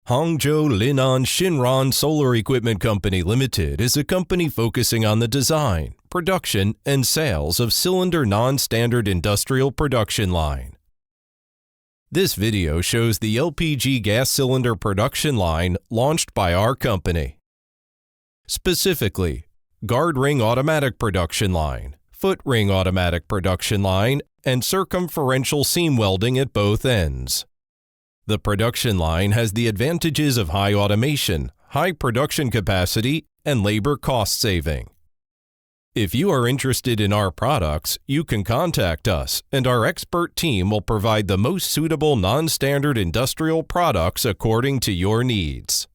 Hangzhou Linan Shinran Solar Equipment Company Limited is a company focusing on the design, production, and sales of cylinder non-standard industrial production line. This video shows the LPG gas cylinder production line launched by our company. Specifically, guard ring automatic production line, foot ring automatic production line, and circumferential seam welding at both ends. The production line has the advantages of high automation, high production capacity, and labor cost saving. If you are interested in our products, you can contact us, and our expert team will provide the most suitable non-standard industrial products according to your needs.